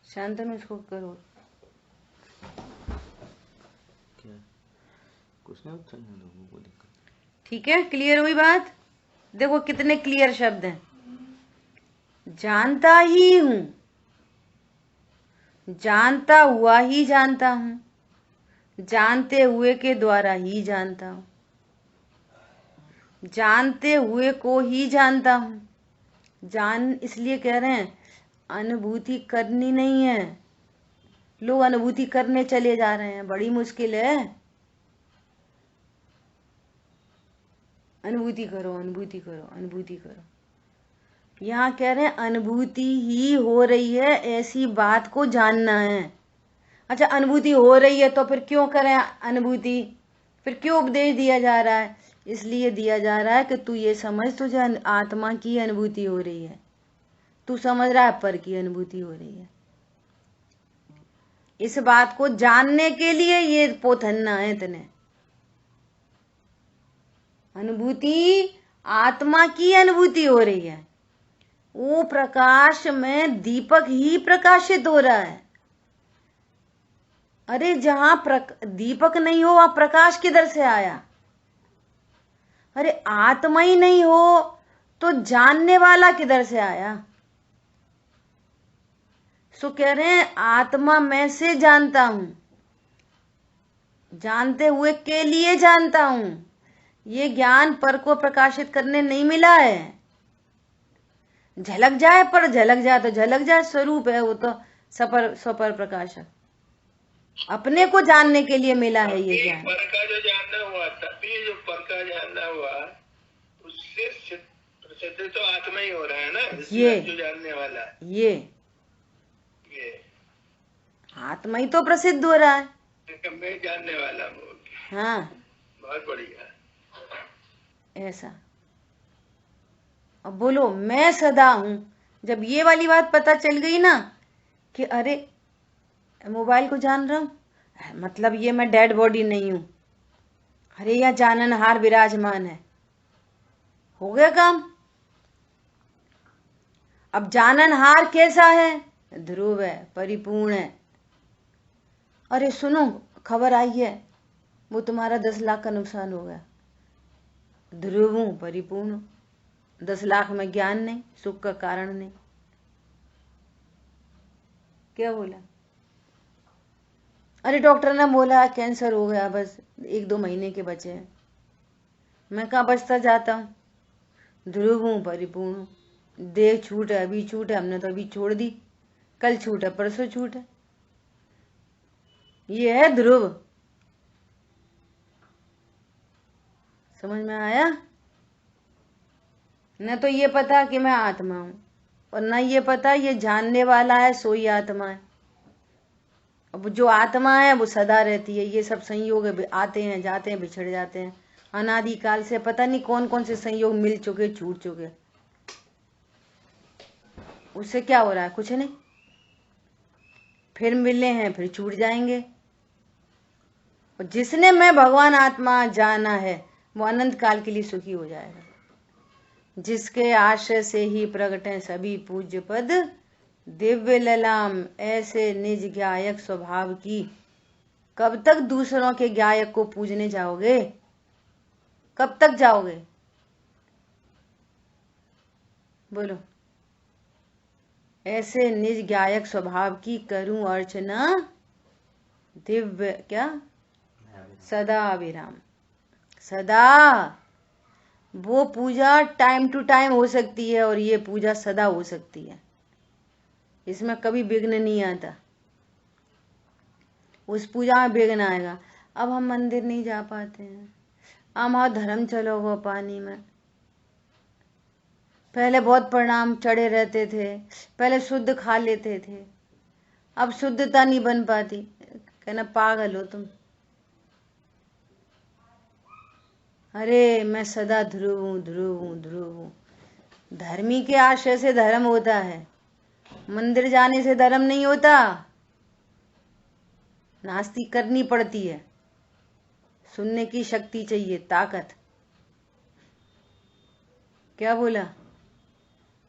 शांतनु इसको करो। क्या कुछ नहीं, उत्तर नहीं लोगों को दिक्कत। ठीक है, क्लियर हुई बात? देखो कितने क्लियर शब्द हैं। जानता ही हूं, जानता हुआ ही जानता हूं, जानते हुए के द्वारा ही जानता हूं, जानते हुए को ही जानता हूं। जान इसलिए कह रहे हैं, अनुभूति करनी नहीं है। लोग अनुभूति करने चले जा रहे हैं, बड़ी मुश्किल है। अनुभूति करो, अनुभूति करो, अनुभूति करो। यहाँ कह रहे हैं अनुभूति ही हो रही है, ऐसी बात को जानना है। अच्छा, अनुभूति हो रही है तो फिर क्यों करें अनुभूति? फिर क्यों उपदेश दिया जा रहा है? इसलिए दिया जा रहा है कि तू ये समझ, तुझे आत्मा की अनुभूति हो रही है। तू समझ रहा है पर की अनुभूति हो रही है। इस बात को जानने के लिए ये पोथन्ना है इतने। अनुभूति, आत्मा की अनुभूति हो रही है। वो प्रकाश में दीपक ही प्रकाशित हो रहा है। अरे जहां दीपक नहीं हो वहां प्रकाश किधर से आया? अरे आत्मा ही नहीं हो तो जानने वाला किधर से आया? सो कह रहे हैं आत्मा में से जानता हूं, जानते हुए के लिए जानता हूं। ये ज्ञान पर को प्रकाशित करने नहीं मिला है। झलक जाए पर झलक जाए तो झलक जाए, स्वरूप है वो तो स्वपर प्रकाशक। अपने को जानने के लिए मिला है ये ज्ञान। पर का जो जानना हुआ, तभी जो पर का जानना हुआ उससे सिद्ध तो आत्मा ही हो रहा है ना। ये जो जानने वाला ये आत्मा ही तो प्रसिद्ध हो रहा है। मैं जानने वाला हूँ। हाँ, बहुत बढ़िया। ऐसा। अब बोलो मैं सदा हूं। जब ये वाली बात पता चल गई ना कि अरे मोबाइल को जान रहा हूं, मतलब ये मैं डेड बॉडी नहीं हूं। अरे यह जाननहार विराजमान है, हो गया काम। अब जाननहार कैसा है? ध्रुव है, परिपूर्ण है। अरे सुनो, खबर आई है वो तुम्हारा 10 लाख का नुकसान हो गया। ध्रुव हूं, परिपूर्ण। 10 लाख में ज्ञान नहीं, सुख का कारण नहीं। क्या बोला? अरे डॉक्टर ने बोला कैंसर हो गया, बस 1-2 महीने के बचे हैं। मैं कहाँ बचता जाता हूँ। ध्रुव हूं, परिपूर्ण। देह छूट है, अभी छूट है, हमने तो अभी छोड़ दी। कल छूट है, परसों छूट है। ये है ध्रुव। समझ में आया? न तो ये पता कि मैं आत्मा हूं, और न ये पता ये जानने वाला है सोई आत्मा है। अब जो आत्मा है वो सदा रहती है। ये सब संयोग आते हैं जाते हैं, बिछड़ जाते हैं। अनादिकाल से पता नहीं कौन कौन से संयोग मिल चुके, छूट चुके। उससे क्या हो रहा है? कुछ नहीं। फिर मिले हैं, फिर छूट जाएंगे। और जिसने मैं भगवान आत्मा जाना है वो अनंत काल के लिए सुखी हो जाएगा। जिसके आश्रय से ही प्रगटे सभी पूज्य पद, दिव्य ललाम ऐसे निज ज्ञायक स्वभाव की। कब तक दूसरों के ज्ञायक को पूजने जाओगे? कब तक जाओगे? बोलो। ऐसे निज ज्ञायक स्वभाव की करूं अर्चना, दिव्य क्या? सदा विराम। सदा। वो पूजा टाइम टू टाइम हो सकती है और ये पूजा सदा हो सकती है। इसमें कभी विघ्न नहीं आता। उस पूजा में विघ्न आएगा। अब हम मंदिर नहीं जा पाते हैं, हमारा धर्म चलो वो पानी में। पहले बहुत प्रणाम चढ़े रहते थे, पहले शुद्ध खा लेते थे, अब शुद्धता नहीं बन पाती। कहना पागल हो तुम। अरे मैं सदा ध्रुव हूं, ध्रुव हूं, ध्रुव हूं। धर्मी के आश्रय से धर्म होता है, मंदिर जाने से धर्म नहीं होता। नास्ती करनी पड़ती है, सुनने की शक्ति चाहिए, ताकत। क्या बोला?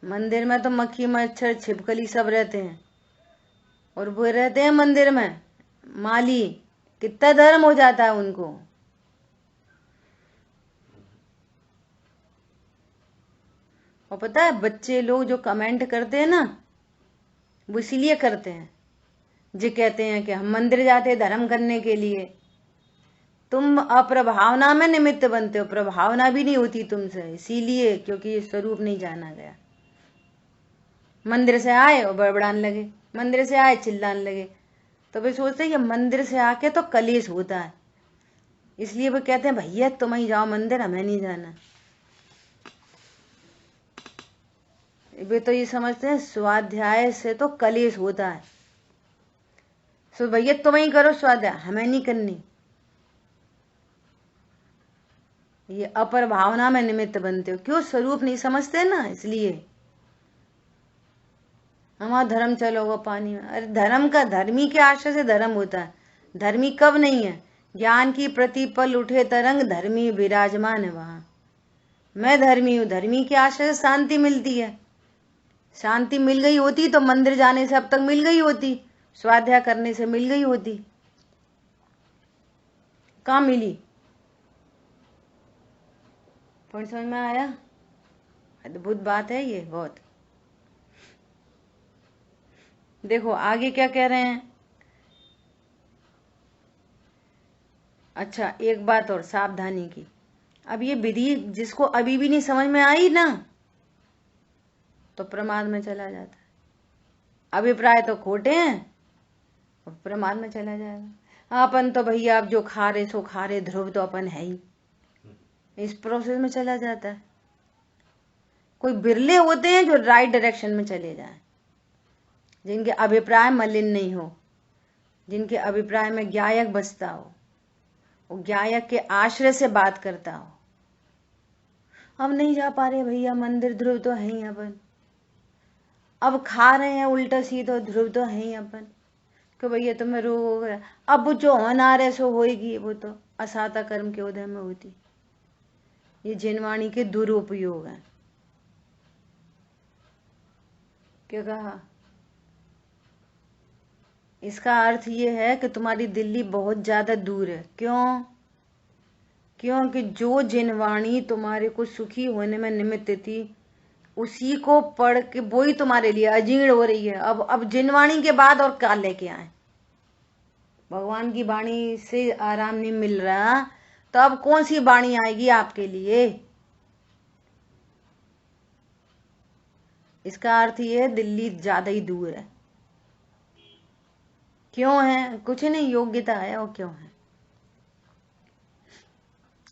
मंदिर में तो मक्खी मच्छर छिपकली सब रहते हैं, और वो रहते हैं मंदिर में माली, कितना धर्म हो जाता है उनको। और पता है बच्चे लोग जो कमेंट करते हैं ना, वो इसीलिए करते हैं, जो कहते हैं कि हम मंदिर जाते हैं धर्म करने के लिए। तुम अप्रभावना में निमित्त बनते हो, प्रभावना भी नहीं होती तुमसे, इसीलिए क्योंकि ये स्वरूप नहीं जाना गया। मंदिर से आए और बड़बड़ाने लगे, मंदिर से आए चिल्लाने लगे, तो वे सोचते हैं कि मंदिर से आके तो कलेश होता है, इसलिए वो कहते हैं भैया तुम ही जाओ मंदिर, हमें नहीं जाना। वे तो ये समझते हैं स्वाध्याय से तो कलेश होता है, सो भैया तुम ही करो स्वाध्याय, हमें नहीं करनी। ये अपर भावना में निमित्त बनते हो, क्यों? स्वरूप नहीं समझते ना, इसलिए। हमारा धर्म चलोगा पानी में, अरे धर्म का धर्मी के आश्रय से धर्म होता है, धर्मी कब नहीं है? ज्ञान की प्रतिपल उठे तरंग, धर्मी विराजमान है वहां। मैं धर्मी हूं, धर्मी के आश्रय से शांति मिलती है। शांति मिल गई होती तो मंदिर जाने से अब तक मिल गई होती, स्वाध्याय करने से मिल गई होती। कहाँ मिली? पॉइंट समझ में आया? अद्भुत बात है ये बहुत। देखो आगे क्या कह रहे हैं। अच्छा एक बात और सावधानी की, अब ये विधि जिसको अभी भी नहीं समझ में आई ना, तो प्रमाद में चला जाता है। अभिप्राय तो खोटे हैं, प्रमाद में चला जाएगा। अपन तो भैया अब जो खा रहे सो खा रहे, ध्रुव तो अपन है ही, इस प्रोसेस में चला जाता है। कोई बिरले होते हैं जो राइट डायरेक्शन में चले जाएं, जिनके अभिप्राय मलिन नहीं हो, जिनके अभिप्राय में ज्ञायक बसता हो, वो ज्ञायक के आश्रय से बात करता हो। अब नहीं जा पा रहे भैया मंदिर, ध्रुव तो है ही अपन। अब खा रहे हैं उल्टा सीधा, ध्रुव तो है ही अपन, कि भैया तुम्हें रोग हो गया। अब जो होना रहे सो होएगी, वो तो असाता कर्म के उदय में होती। ये जिनवाणी के दुरुपयोग है। क्या कहा? इसका अर्थ ये है कि तुम्हारी दिल्ली बहुत ज्यादा दूर है। क्यों? क्योंकि जो जिनवाणी तुम्हारे को सुखी होने में निमित्त थी, उसी को पढ़ के वो ही तुम्हारे लिए अजीर्ण हो रही है। अब जिनवाणी के बाद और क्या लेके आए? भगवान की वाणी से आराम नहीं मिल रहा, तो अब कौन सी वाणी आएगी आपके लिए? इसका अर्थ ये है दिल्ली ज्यादा ही दूर है। क्यों है? कुछ नहीं, योग्यता है। और क्यों है?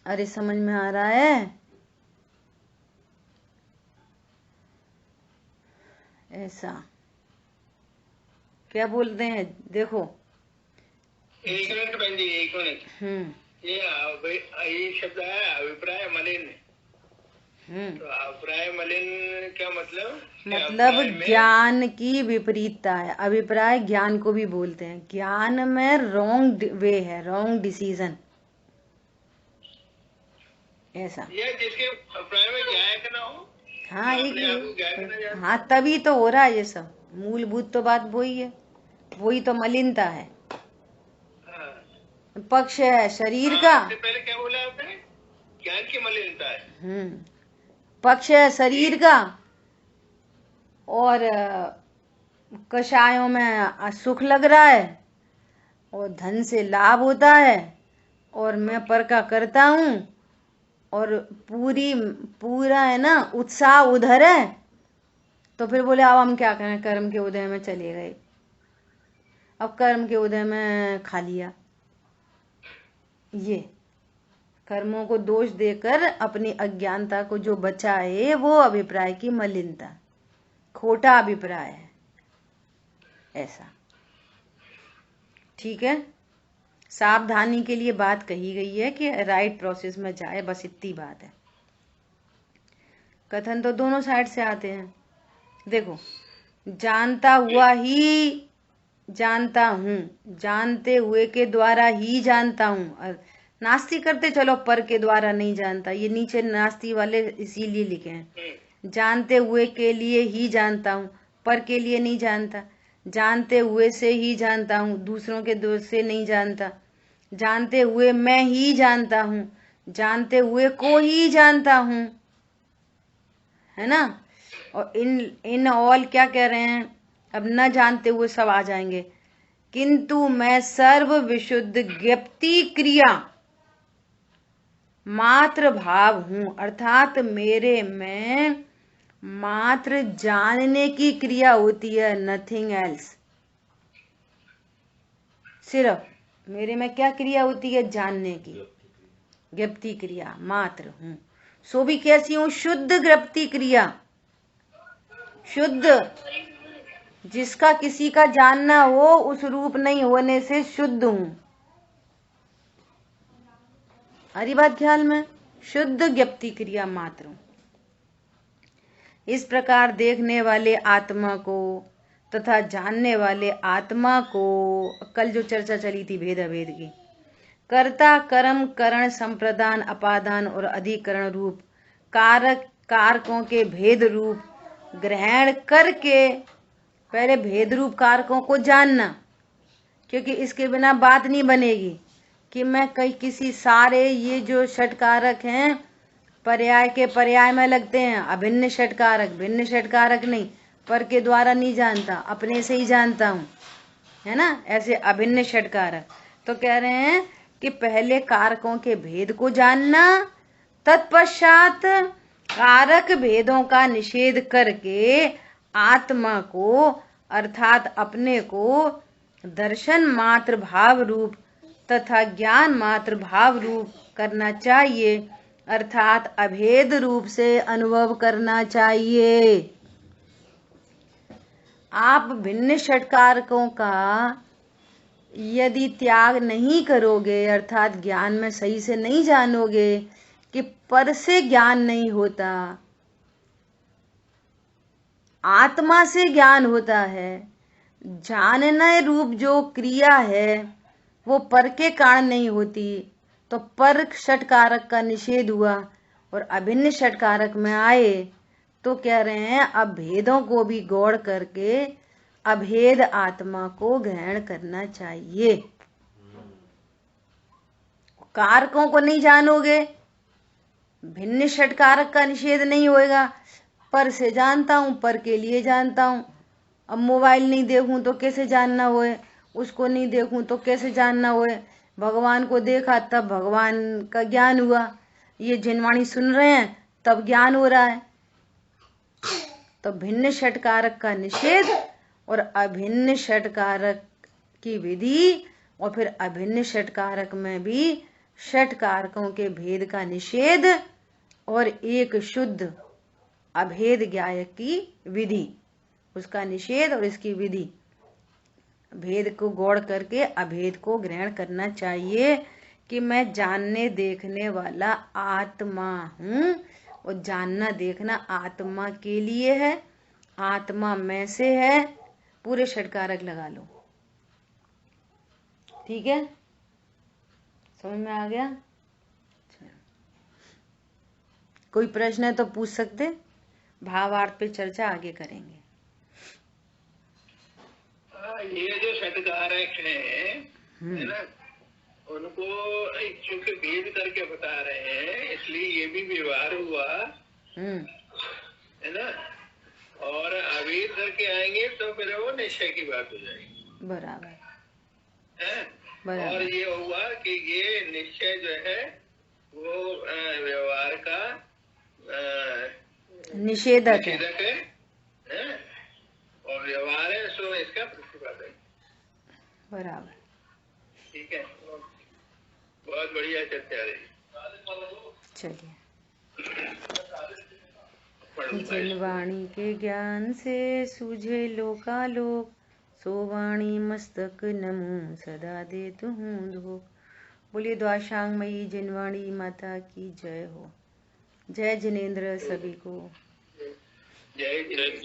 अरे समझ में आ रहा है? ऐसा क्या बोलते हैं, देखो। एक मिनट बहन जी, एक मिनट। ये शब्द है अभिप्राय मलिन। तो अभिप्राय मलिन क्या मतलब? ज्ञान की विपरीतता है। अभिप्राय ज्ञान को भी बोलते हैं। ज्ञान में रॉन्ग वे है, रॉन्ग डिसीजन, ऐसा। ये जिसके अभिप्राय में ज्ञायक ना हो, हाँ एक, हाँ तभी तो हो रहा है ये सब। मूलभूत तो बात वही है, वही तो मलिनता है। पक्ष है शरीर का। पहले क्या बोला आपने? ज्ञान की मलिनता है। पक्ष है शरीर का, और कषायों में सुख लग रहा है, और धन से लाभ होता है, और मैं पर का करता हूँ, और पूरा है ना उत्साह उधर है। तो फिर बोले अब हम क्या करें, कर्म के उदय में चले गए। अब कर्म के उदय में खा लिया। ये कर्मों को दोष देकर अपनी अज्ञानता को जो बचाए, वो अभिप्राय की मलिनता, खोटा अभिप्राय है, ऐसा। ठीक है, सावधानी के लिए बात कही गई है कि राइट प्रोसेस में जाए, बस इतनी बात है। कथन तो दोनों साइड से आते हैं। देखो, जानता हुआ ही जानता हूँ, जानते हुए के द्वारा ही जानता हूँ। नास्ती करते चलो पर के द्वारा नहीं जानता, ये नीचे नास्ती वाले इसीलिए लिखे हैं। जानते हुए के लिए ही जानता हूँ, पर के लिए नहीं जानता। जानते हुए से ही जानता हूँ, दूसरों के दोष से नहीं जानता। जानते हुए मैं ही जानता हूँ, जानते हुए को ही जानता हूँ, है ना। और इन ऑल क्या कह रहे हैं, अब न जानते हुए सब आ जाएंगे। किंतु मैं सर्व विशुद्ध ज्ञप्ति क्रिया मात्र भाव हूं, अर्थात मेरे में मात्र जानने की क्रिया होती है, नथिंग एल्स। सिर्फ मेरे में क्या क्रिया होती है, जानने की, ज्ञप्ति क्रिया मात्र हूं। सो भी कैसी हूं, शुद्ध ज्ञप्ति क्रिया, शुद्ध, जिसका किसी का जानना हो उस रूप नहीं होने से शुद्ध हूं। हरी बात ख्याल में, शुद्ध ज्ञप्ति क्रिया मात्र हूं। इस प्रकार देखने वाले आत्मा को तथा जानने वाले आत्मा को, कल जो चर्चा चली थी भेद अभेद की, कर्ता कर्म करण संप्रदान अपादान और अधिकरण रूप कारक कारकों के भेद रूप ग्रहण करके, पहले भेद रूप कारकों को जानना, क्योंकि इसके बिना बात नहीं बनेगी कि मैं कई किसी सारे ये जो षटकारक हैं पर्याय के पर्याय में लगते हैं, अभिन्न षटकारक, भिन्न षटकारक नहीं, पर के द्वारा नहीं जानता, अपने से ही जानता हूँ, है ना, ऐसे अभिन्न षटकारक। तो कह रहे हैं कि पहले कारकों के भेद को जानना, तत्पश्चात कारक भेदों का निषेध करके आत्मा को अर्थात अपने को दर्शन मात्र भाव रूप तथा ज्ञान मात्र भाव रूप करना चाहिए, अर्थात अभेद रूप से अनुभव करना चाहिए। आप भिन्न षटकारकों का यदि त्याग नहीं करोगे, अर्थात ज्ञान में सही से नहीं जानोगे कि पर से ज्ञान नहीं होता, आत्मा से ज्ञान होता है, जानने रूप जो क्रिया है वो पर के कारण नहीं होती, तो पर षटकारक का निषेध हुआ और अभिन्न षटकारक में आए। तो कह रहे हैं अब भेदों को भी गौड़ करके अभेद आत्मा को ग्रहण करना चाहिए। कारकों को नहीं जानोगे, भिन्न षटकारक का निषेध नहीं होएगा, पर से जानता हूं, पर के लिए जानता हूं। अब मोबाइल नहीं देखूं तो कैसे जानना होए, उसको नहीं देखूं तो कैसे जानना होए, भगवान को देखा तब भगवान का ज्ञान हुआ, ये जिनवाणी सुन रहे हैं तब ज्ञान हो रहा है। तो भिन्न षटकारक का निषेध और अभिन्न षटकारक की विधि, और फिर अभिन्न षटकारक में भी षटकारकों के भेद का निषेध और एक शुद्ध अभेद ज्ञायक की विधि, उसका निषेध और इसकी विधि, भेद को गौड़ करके अभेद को ग्रहण करना चाहिए कि मैं जानने देखने वाला आत्मा हूँ, और जानना देखना आत्मा के लिए है, आत्मा में से है। पूरे षटकारक लगा लो, ठीक है, समझ में आ गया। कोई प्रश्न है तो पूछ सकते, भावार्थ पे चर्चा आगे करेंगे। ये जो षटकारक है ना, उनको चूंकि भेद करके बता रहे हैं, इसलिए ये भी व्यवहार हुआ है ना, और अभेद करके आएंगे तो फिर वो निश्चय की बात हो जाएगी। बराबर है, बराबर। और ये हुआ कि ये निश्चय जो है वो व्यवहार का निषेधक है, और व्यवहार है सो इसका प्रतिपादक। बराबर, ठीक है, बहुत बढ़िया चर्चा रही। चलिए। जिन वाणी के ज्ञान से सूझे लोकालोक, सो वाणी मस्तक नमो सदा देतु हूँ धोख। बोलिए द्वाशांगमयी जिनवाणी माता की जय हो। जय जिनेन्द्र सभी को। जय जय।